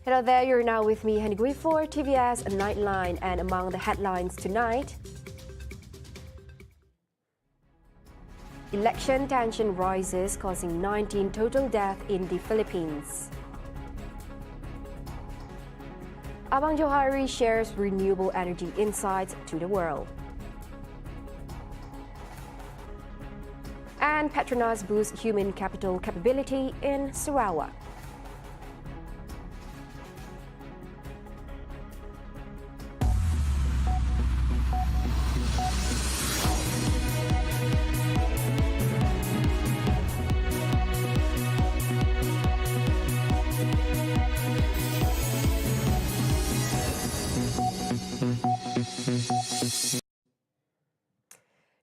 Hello there, you're now with me, Henry for TVS Nightline, and among the headlines tonight, election tension rises, causing 19 total deaths in the Philippines. Abang Johari shares renewable energy insights to the world. And PETRONAS boosts human capital capability in Sarawak.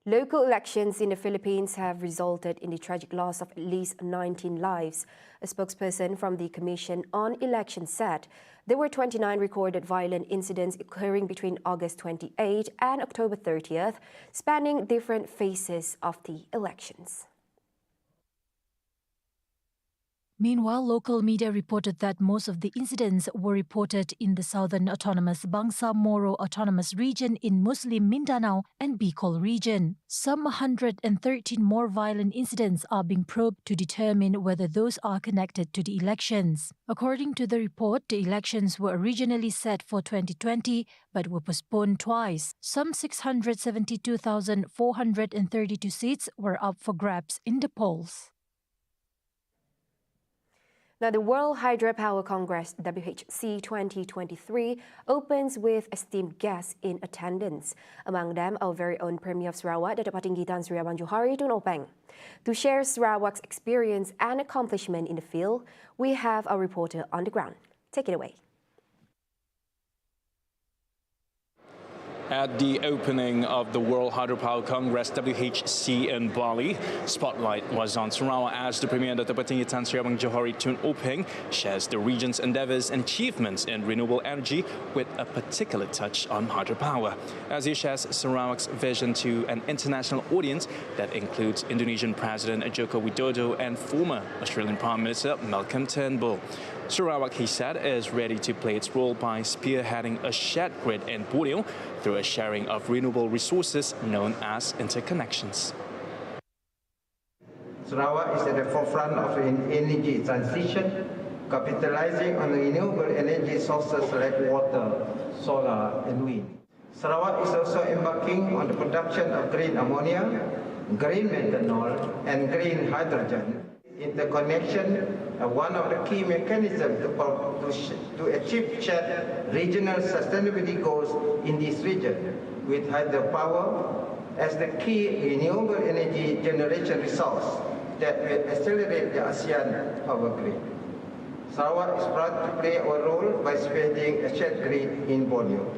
Local elections in the Philippines have resulted in the tragic loss of at least 19 lives. A spokesperson from the Commission on Elections said there were 29 recorded violent incidents occurring between August 28 and October 30th, spanning different phases of the elections. Meanwhile, local media reported that most of the incidents were reported in the Southern Autonomous Bangsa-Moro Autonomous Region in Muslim Mindanao and Bicol region. Some 113 more violent incidents are being probed to determine whether those are connected to the elections. According to the report, the elections were originally set for 2020 but were postponed twice. Some 672,432 seats were up for grabs in the polls. Now, the World Hydropower Congress WHC 2023 opens with esteemed guests in attendance. Among them, our very own Premier of Sarawak, Datuk Patinggi Tan Sri Abang Johari Tun Openg. To share Sarawak's experience and accomplishment in the field, we have our reporter on the ground. Take it away. At the opening of the World Hydropower Congress WHC in Bali, spotlight was on Sarawak as the Premier Datuk Patinggi Tan Sri Abang Johari Tun Openg shares the region's endeavours and achievements in renewable energy with a particular touch on hydropower, as he shares Sarawak's vision to an international audience that includes Indonesian President Joko Widodo and former Australian Prime Minister Malcolm Turnbull. Sarawak, he said, is ready to play its role by spearheading a shared grid in Borneo through a sharing of renewable resources known as interconnections. Sarawak is at the forefront of an energy transition, capitalizing on renewable energy sources like water, solar and wind. Sarawak is also embarking on the production of green ammonia, green methanol and green hydrogen. Interconnection are one of the key mechanisms to achieve shared regional sustainability goals in this region, with hydropower as the key renewable energy generation resource that will accelerate the ASEAN power grid. Sarawak is proud to play our role by spearheading a shared grid in Borneo.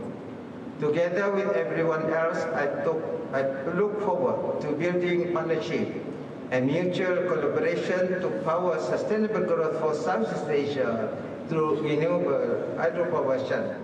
Together with everyone else, I look forward to building partnership and mutual collaboration to power sustainable growth for Southeast Asia through renewable hydropower channels.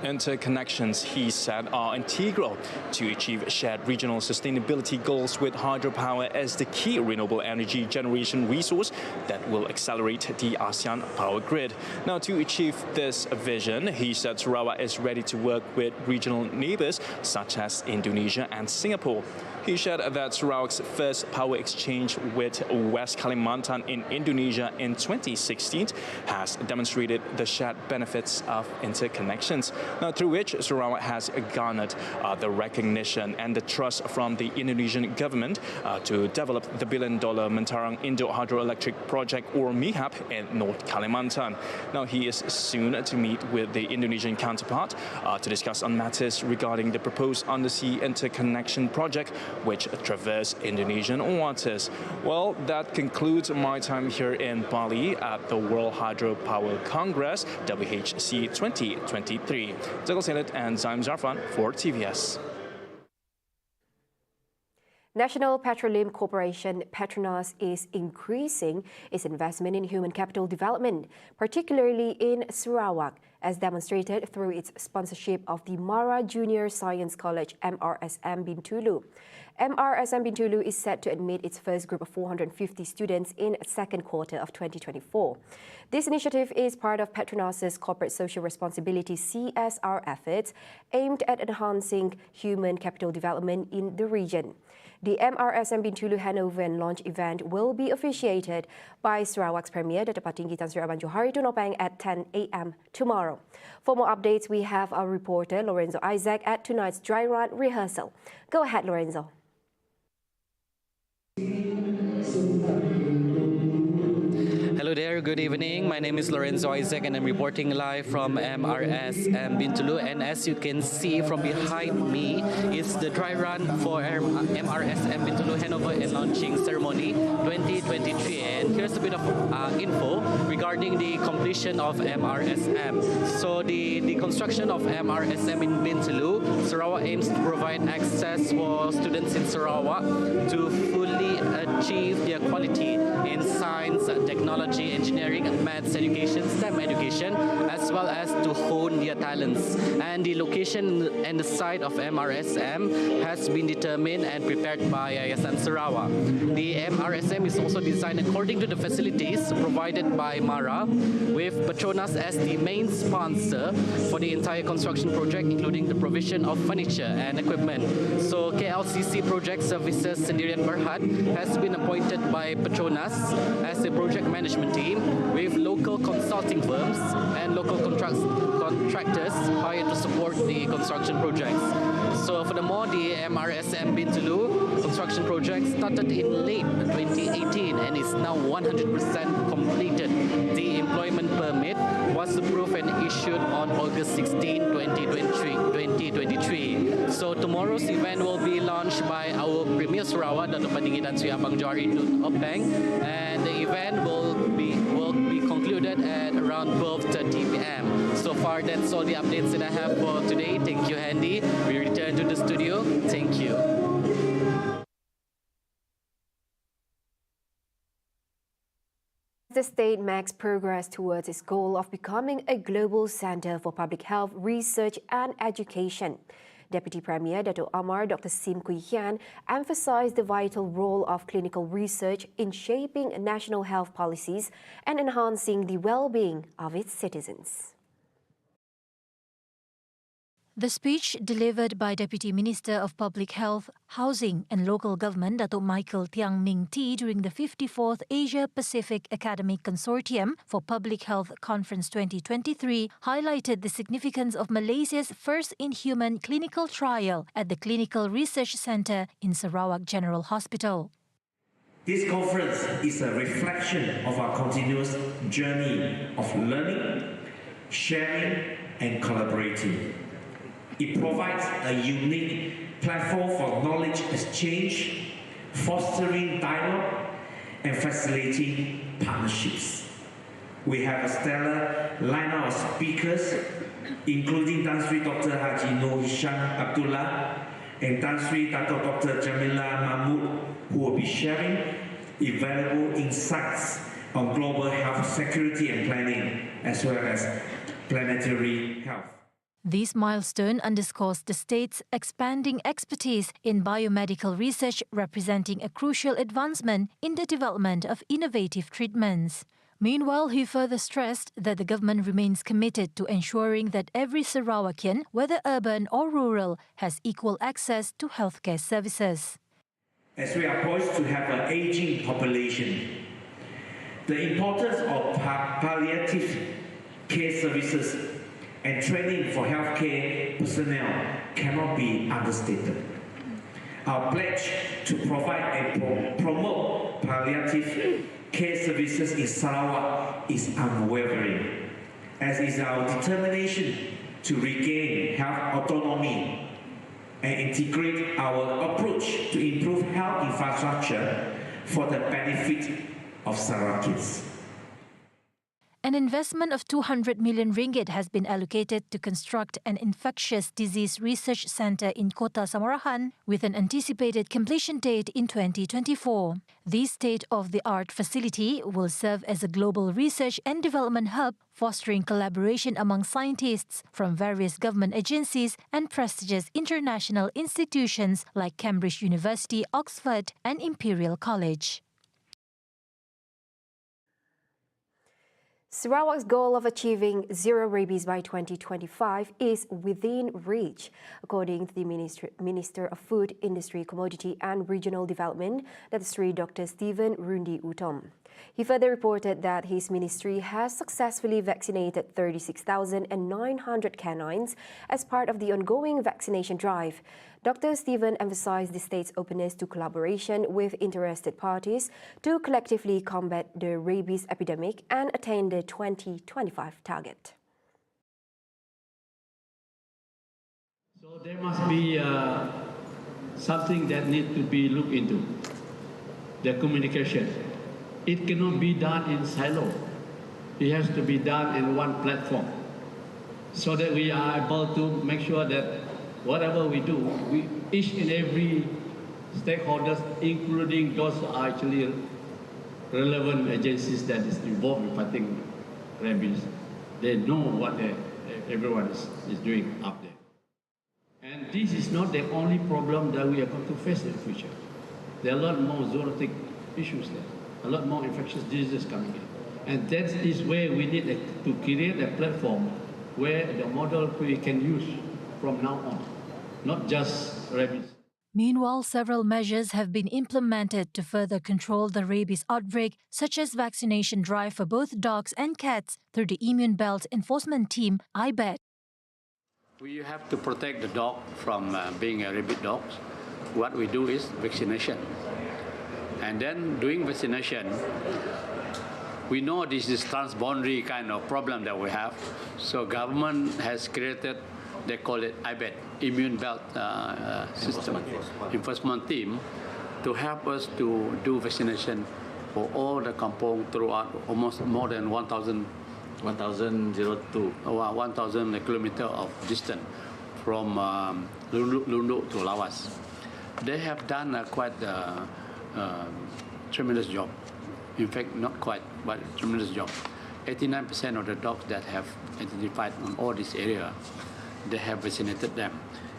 Interconnections, he said, are integral to achieve shared regional sustainability goals, with hydropower as the key renewable energy generation resource that will accelerate the ASEAN power grid. Now, to achieve this vision, he said Sarawak is ready to work with regional neighbours such as Indonesia and Singapore. He shared that Sarawak's first power exchange with West Kalimantan in Indonesia in 2016 has demonstrated the shared benefits of interconnections, now through which Sarawak has garnered the recognition and the trust from the Indonesian government to develop the billion-dollar Mentarang Indo Hydroelectric Project, or MIHAP, in North Kalimantan. Now, he is soon to meet with the Indonesian counterpart to discuss on matters regarding the proposed undersea interconnection project, which traverse Indonesian waters. Well, that concludes my time here in Bali at the World Hydropower Congress WHC 2023. Zagal Salit and Zaim Zarfan for TVS. National Petroleum Corporation PETRONAS is increasing its investment in human capital development, particularly in Sarawak, as demonstrated through its sponsorship of the Mara Junior Science College MRSM Bintulu. MRSM Bintulu is set to admit its first group of 450 students in the second quarter of 2024. This initiative is part of PETRONAS' corporate social responsibility CSR efforts aimed at enhancing human capital development in the region. The MRSM Bintulu handover and launch event will be officiated by Sarawak's Premier Datuk Patinggi Tan Sri Abang Johari Tunopeng at 10 a.m. tomorrow. For more updates, we have our reporter Lorenzo Isaac at tonight's dry run rehearsal. Go ahead, Lorenzo. Hello there, good evening. My name is Lorenzo Isaac and I'm reporting live from MRSM Bintulu. And as you can see from behind me, it's the dry run for MRSM Bintulu handover and launching ceremony 2023. And here's a bit of info regarding the completion of MRSM. So the construction of MRSM in Bintulu, Sarawak aims to provide access for students in Sarawak to fully achieve their quality in science, technology, engineering, maths education, STEM education, as well as to hone their talents. And the location and the site of MRSM has been determined and prepared by Yayasan Sarawak. The MRSM is also designed according to the facilities provided by Mara, with PETRONAS as the main sponsor for the entire construction project, including the provision of furniture and equipment. So KLCC Project Services Sendirian Berhad has been appointed by PETRONAS as a project management team with local consulting firms and local contractors hired to support the construction projects. So furthermore, the MRSM Bintulu construction project started in late 2018 and is now 100% completed. The employment permit was approved and issued on August 16, 2023. So tomorrow's event will be launched by our Premier Sarawak, Datuk Patinggi Tan Sri Abang Johari Tunopeng, and the event will be concluded at around 12:30 p.m. So far, that's all the updates that I have for today. Thank you, Handy. We return to the studio. Thank you. The state makes progress towards its goal of becoming a global centre for public health, research and education. Deputy Premier Dato' Amar Dr. Sim Kui Hian emphasised the vital role of clinical research in shaping national health policies and enhancing the well-being of its citizens. The speech delivered by Deputy Minister of Public Health, Housing and Local Government Dato' Michael Tiang Ming T during the 54th Asia-Pacific Academic Consortium for Public Health Conference 2023 highlighted the significance of Malaysia's first in-human clinical trial at the Clinical Research Centre in Sarawak General Hospital. This conference is a reflection of our continuous journey of learning, sharing and collaborating. It provides a unique platform for knowledge exchange, fostering dialogue and facilitating partnerships. We have a stellar lineup of speakers, including Tan Sri Dr. Haji Noor Hisham Abdullah and Tan Sri Dato' Dr. Jamila Mahmud, who will be sharing invaluable insights on global health security and planning, as well as planetary health. This milestone underscores the state's expanding expertise in biomedical research, representing a crucial advancement in the development of innovative treatments. Meanwhile, he further stressed that the government remains committed to ensuring that every Sarawakian, whether urban or rural, has equal access to healthcare services. As we are poised to have an aging population, the importance of palliative care services and training for healthcare personnel cannot be understated. Our pledge to provide and promote palliative care services in Sarawak is unwavering, as is our determination to regain health autonomy and integrate our approach to improve health infrastructure for the benefit of Sarawakians. An investment of 200 million ringgit has been allocated to construct an infectious disease research center in Kota Samarahan with an anticipated completion date in 2024. This state-of-the-art facility will serve as a global research and development hub, fostering collaboration among scientists from various government agencies and prestigious international institutions like Cambridge University, Oxford, and Imperial College. Sarawak's goal of achieving zero rabies by 2025 is within reach, according to the Minister of Food, Industry, Commodity and Regional Development, that's Sri Dr. Stephen Rundi Utom. He further reported that his ministry has successfully vaccinated 36,900 canines as part of the ongoing vaccination drive. Dr. Stephen emphasized the state's openness to collaboration with interested parties to collectively combat the rabies epidemic and attain the 2025 target. So there must be something that needs to be looked into, the communication. It cannot be done in silo. It has to be done in one platform so that we are able to make sure that whatever we do, each and every stakeholders, including those who are actually relevant agencies that is involved in fighting rabies, they know what everyone is doing up there. And this is not the only problem that we are going to face in the future. There are a lot more zoonotic issues there, a lot more infectious diseases coming in. And that is where we need to create a platform where the model we can use from now on, not just rabies. Meanwhile, several measures have been implemented to further control the rabies outbreak, such as vaccination drive for both dogs and cats through the Immune Belt Enforcement Team, IBET. We have to protect the dog from being a rabid dog. What we do is vaccination. And then doing vaccination, we know this is transboundary kind of problem that we have. So government has created, they call it IBET, Immune Belt System Enforcement Team, to help us to do vaccination for all the kampong throughout almost more than 1,002 kilometers of distance from Lunduk to Lawas. They have done quite tremendous job. In fact, not quite, but tremendous job. 89% of the dogs that have identified on all this area, they have vaccinated them.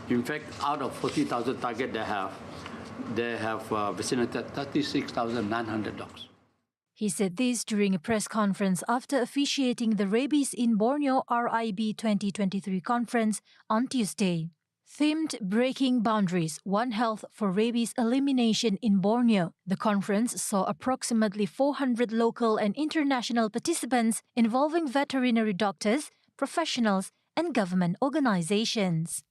In fact, out of 40,000 target they have vaccinated 36,900 dogs. He said this during a press conference after officiating the Rabies in Borneo RIB 2023 conference on Tuesday. Themed Breaking Boundaries, One Health for Rabies Elimination in Borneo. The conference saw approximately 400 local and international participants involving veterinary doctors, professionals, and government organizations.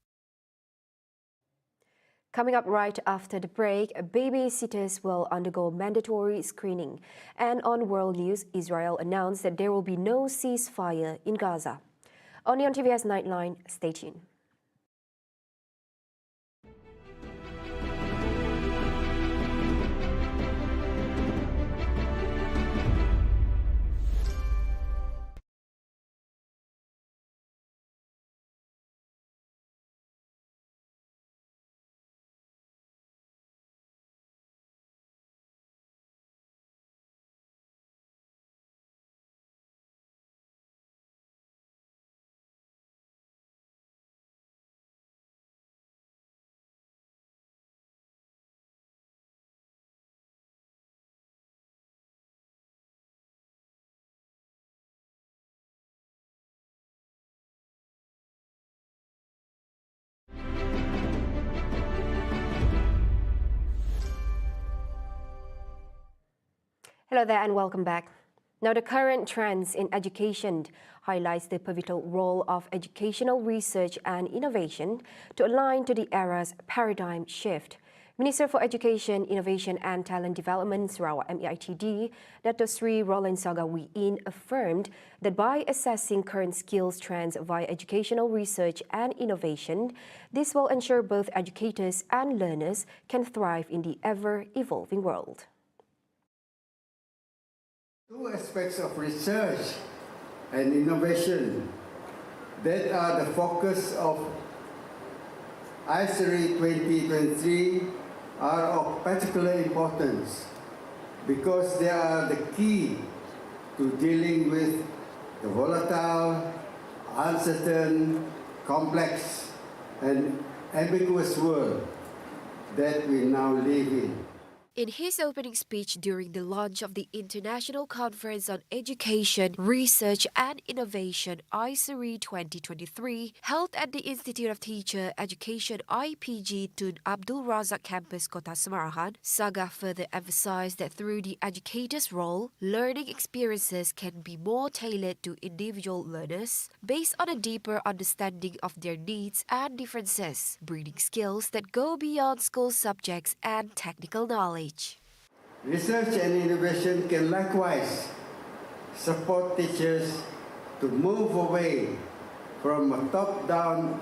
Coming up right after the break, babysitters will undergo mandatory screening. And on World News, Israel announced that there will be no ceasefire in Gaza. Only on TVS Nightline, stay tuned. Hello there and welcome back. Now, the current trends in education highlights the pivotal role of educational research and innovation to align to the era's paradigm shift. Minister for Education, Innovation and Talent Development, Sarawak MEITD, Dr. Sri Roland Sagawiin affirmed that by assessing current skills trends via educational research and innovation, this will ensure both educators and learners can thrive in the ever-evolving world. Two aspects of research and innovation that are the focus of ISARI 2023 are of particular importance because they are the key to dealing with the volatile, uncertain, complex, and ambiguous world that we now live in. In his opening speech during the launch of the International Conference on Education, Research and Innovation ISARI 2023, held at the Institute of Teacher Education IPG Tun Abdul Razak Campus Kota Semarang, Saga further emphasized that through the educator's role, learning experiences can be more tailored to individual learners based on a deeper understanding of their needs and differences, breeding skills that go beyond school subjects and technical knowledge. Research and innovation can likewise support teachers to move away from a top-down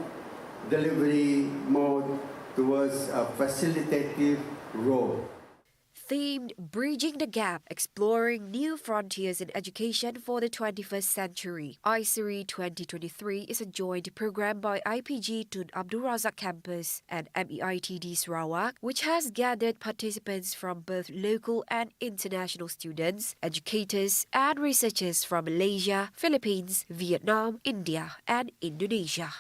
delivery mode towards a facilitative role. Themed Bridging the Gap, Exploring New Frontiers in Education for the 21st Century. ISARI 2023 is a joint program by IPG Tun Abdul Razak Campus and MEITD Sarawak, which has gathered participants from both local and international students, educators, and researchers from Malaysia, Philippines, Vietnam, India, and Indonesia.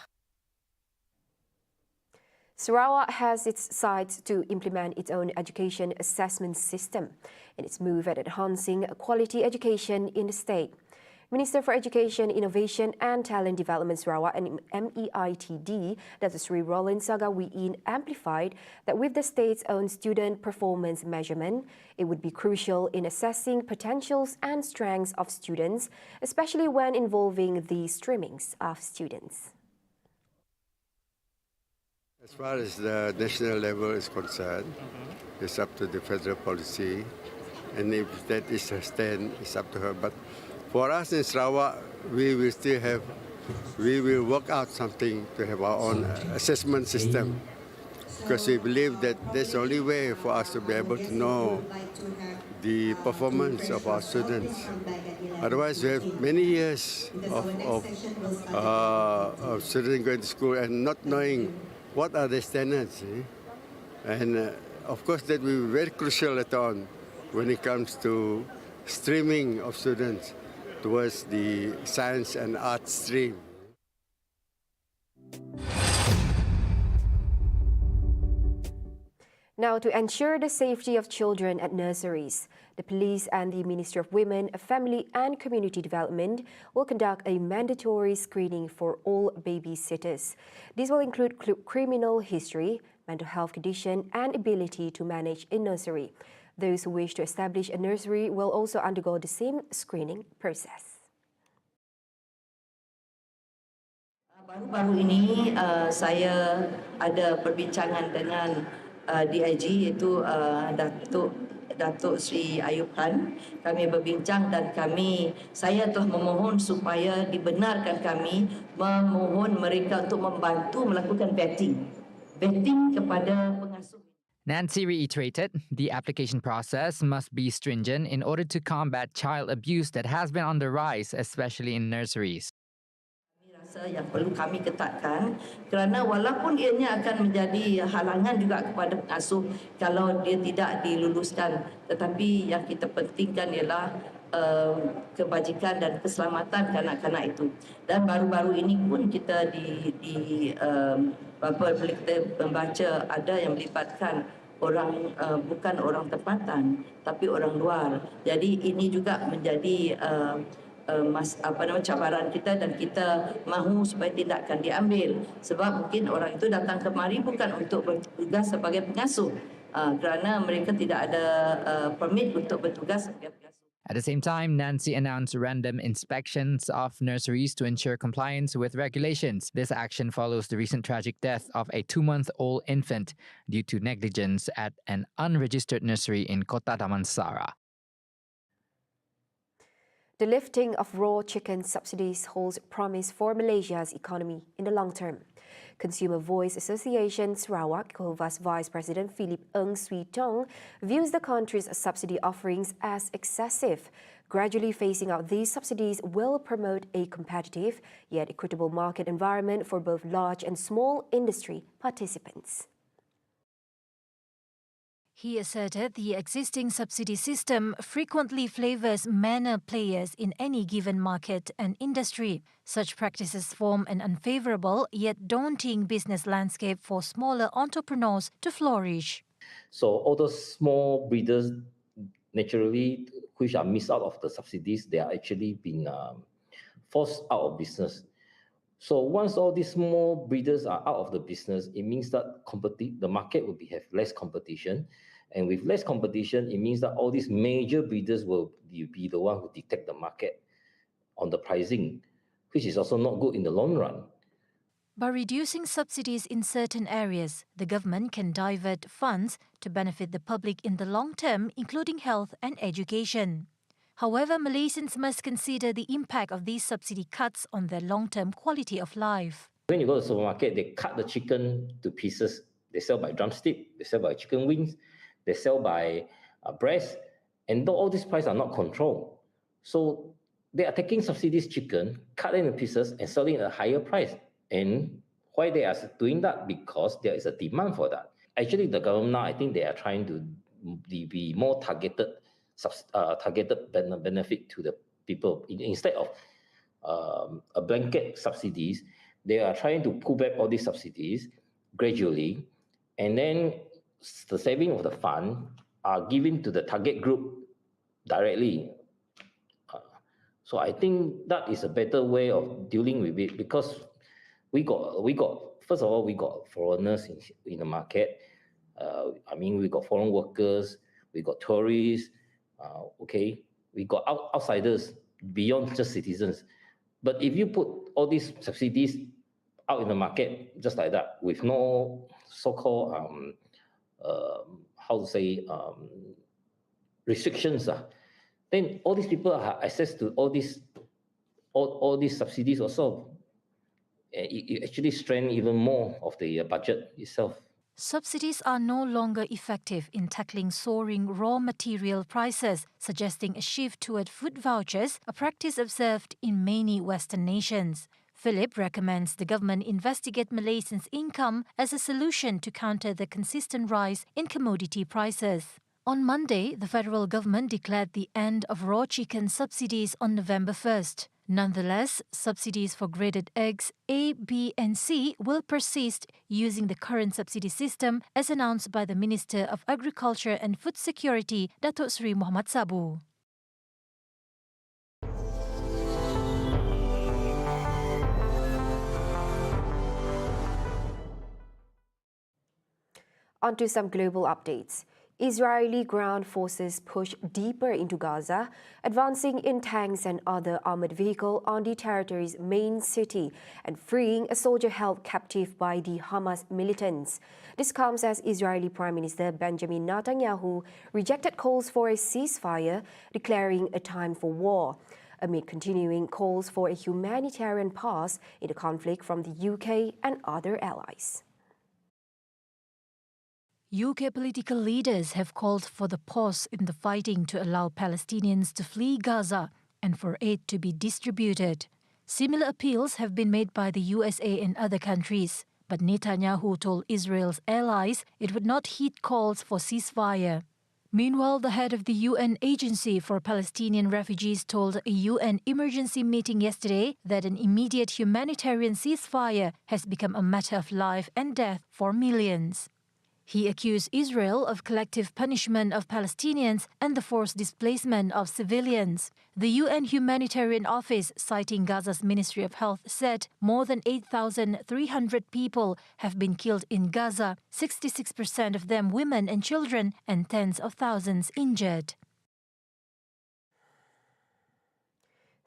Sarawak has its sights to implement its own education assessment system in its move at enhancing quality education in the state. Minister for Education, Innovation and Talent Development Sarawak and MEITD, Dr. Sri Roland Sagawiin, amplified that with the state's own student performance measurement, it would be crucial in assessing potentials and strengths of students, especially when involving the streamings of students. As far as the national level is concerned, it's up to the federal policy, and if that is her stand, it's up to her. But for us in Sarawak, we will work out something to have our own assessment system, because we believe that that's the only way for us to be able to know the performance of our students. Otherwise, we have many years of students going to school and not knowing what are the standards. And of course, that will be very crucial later on when it comes to streaming of students towards the science and art stream. Now, to ensure the safety of children at nurseries, the police and the Ministry of Women, Family and Community Development will conduct a mandatory screening for all babysitters. This will include criminal history, mental health condition, and ability to manage a nursery. Those who wish to establish a nursery will also undergo the same screening process. Baru-baru ini saya ada perbincangan dengan DIG iaitu Datuk Sri Ayub Khan. Kami berbincang dan saya telah memohon supaya dibenarkan kami memohon mereka untuk membantu melakukan vetting kepada pengasuh. Nancy reiterated the application process must be stringent in order to combat child abuse that has been on the rise, especially in nurseries. Yang perlu kami ketatkan kerana walaupun ianya akan menjadi halangan juga kepada pengasuh kalau dia tidak diluluskan, tetapi yang kita pentingkan ialah kebajikan dan keselamatan kanak-kanak itu. Dan baru-baru ini pun kita kita membaca ada yang melibatkan orang bukan orang tempatan tapi orang luar. Jadi ini juga menjadi cabaran kita dan kita mahu supaya tindakan diambil sebab mungkin orang itu datang kemari bukan untuk bertugas sebagai pengasuh kerana mereka tidak ada permit untuk bertugas sebagai pengasuh. At the same time, Nancy announced random inspections of nurseries to ensure compliance with regulations. This action follows the recent tragic death of a 2-month-old infant due to negligence at an unregistered nursery in Kota Damansara. The lifting of raw chicken subsidies holds promise for Malaysia's economy in the long term. Consumer Voice Association Sarawak KOVAS Vice President Philip Ng Swee Tong views the country's subsidy offerings as excessive. gradually phasing out these subsidies will promote a competitive yet equitable market environment for both large and small industry participants. He asserted the existing subsidy system frequently favors minor players in any given market and industry. Such practices form an unfavorable yet daunting business landscape for smaller entrepreneurs to flourish. So all those small breeders, naturally, which are missed out of the subsidies, they are actually being forced out of business. So once all these small breeders are out of the business, it means that the market will have less competition. And with less competition, it means that all these major breeders will be the one who dictate the market on the pricing, which is also not good in the long run. By reducing subsidies in certain areas, the government can divert funds to benefit the public in the long term, including health and education. However, Malaysians must consider the impact of these subsidy cuts on their long-term quality of life. When you go to the supermarket, they cut the chicken to pieces. They sell by drumstick, they sell by chicken wings, they sell by breast, and all these prices are not controlled. So they are taking subsidized chicken, cut it into pieces, and selling at a higher price. And why they are doing that? Because there is a demand for that. Actually, the government now, I think they are trying to be more targeted benefit to the people. Instead of a blanket subsidies, they are trying to pull back all these subsidies gradually, and then the saving of the fund are given to the target group directly. So I think that is a better way of dealing with it, because we got first of all, we got foreigners in the market. I mean, we got foreign workers, we got tourists, okay, we got outsiders beyond just citizens. But if you put all these subsidies out in the market just like that, with no so-called restrictions, then all these people have access to all these subsidies also. It actually strain even more of the budget itself. Subsidies are no longer effective in tackling soaring raw material prices, suggesting a shift toward food vouchers, a practice observed in many Western nations. Philip recommends the government investigate Malaysians' income as a solution to counter the consistent rise in commodity prices. On Monday, the federal government declared the end of raw chicken subsidies on November 1st. Nonetheless, subsidies for graded eggs A, B and C will persist using the current subsidy system, as announced by the Minister of Agriculture and Food Security, Datuk Seri Muhammad Sabu. On to some global updates. Israeli ground forces push deeper into Gaza, advancing in tanks and other armored vehicles on the territory's main city and freeing a soldier held captive by the Hamas militants. This comes as Israeli Prime Minister Benjamin Netanyahu rejected calls for a ceasefire, declaring a time for war, amid continuing calls for a humanitarian pause in the conflict from the UK and other allies. UK political leaders have called for the pause in the fighting to allow Palestinians to flee Gaza and for aid to be distributed. Similar appeals have been made by the USA and other countries, but Netanyahu told Israel's allies it would not heed calls for ceasefire. Meanwhile, the head of the UN Agency for Palestinian Refugees told a UN emergency meeting yesterday that an immediate humanitarian ceasefire has become a matter of life and death for millions. He accused Israel of collective punishment of Palestinians and the forced displacement of civilians. The UN Humanitarian Office, citing Gaza's Ministry of Health, said more than 8,300 people have been killed in Gaza, 66% of them women and children, and tens of thousands injured.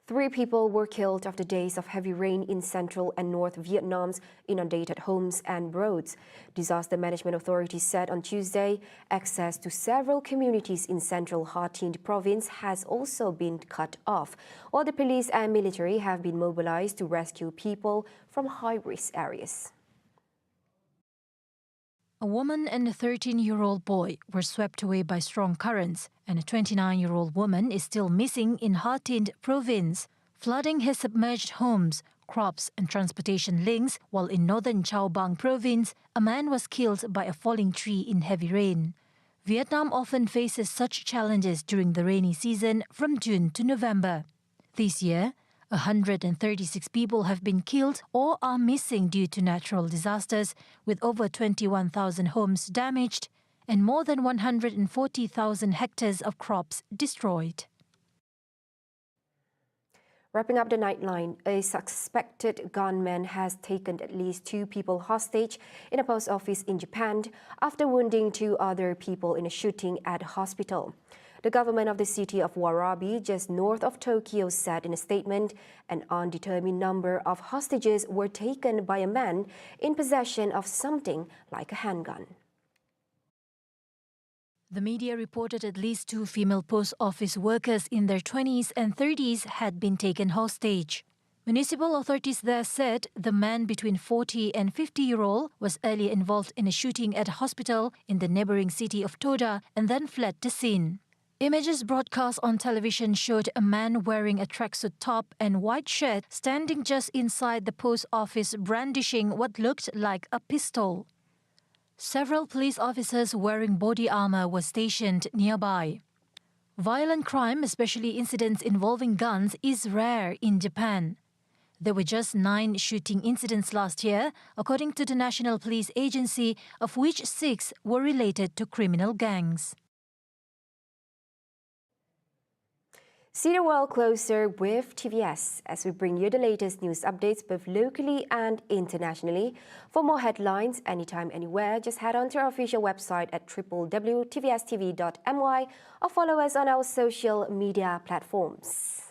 3 people were killed after days of heavy rain in central and north Vietnam's inundated homes and roads. Disaster management authorities said on Tuesday access to several communities in central Ha Tinh province has also been cut off, while the police and military have been mobilized to rescue people from high-risk areas. A woman and a 13-year-old boy were swept away by strong currents, and a 29-year-old woman is still missing in Ha Tinh province. Flooding has submerged homes, crops and transportation links, while in northern Chao Bang province, a man was killed by a falling tree in heavy rain. Vietnam often faces such challenges during the rainy season from June to November. This year, 136 people have been killed or are missing due to natural disasters, with over 21,000 homes damaged and more than 140,000 hectares of crops destroyed. Wrapping up the Nightline, a suspected gunman has taken at least 2 people hostage in a post office in Japan after wounding 2 other people in a shooting at a hospital. The government of the city of Warabi, just north of Tokyo, said in a statement an undetermined number of hostages were taken by a man in possession of something like a handgun. The media reported at least 2 female post office workers in their 20s and 30s had been taken hostage. Municipal authorities there said the man between 40 and 50-year-old was earlier involved in a shooting at a hospital in the neighboring city of Toda and then fled the scene. Images broadcast on television showed a man wearing a tracksuit top and white shirt standing just inside the post office brandishing what looked like a pistol. Several police officers wearing body armor were stationed nearby. Violent crime, especially incidents involving guns, is rare in Japan. There were just 9 shooting incidents last year, according to the National Police Agency, of which 6 were related to criminal gangs. See the world closer with TVS as we bring you the latest news updates both locally and internationally. For more headlines, anytime, anywhere, just head on to our official website at www.tvstv.my or follow us on our social media platforms.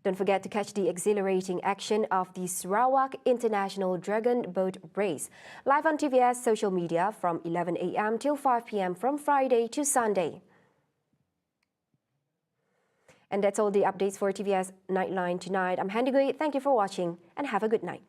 Don't forget to catch the exhilarating action of the Sarawak International Dragon Boat Race live on TVS social media from 11 a.m. till 5 p.m. from Friday to Sunday. And that's all the updates for TVS Nightline tonight. I'm Handy Gui. Thank you for watching and have a good night.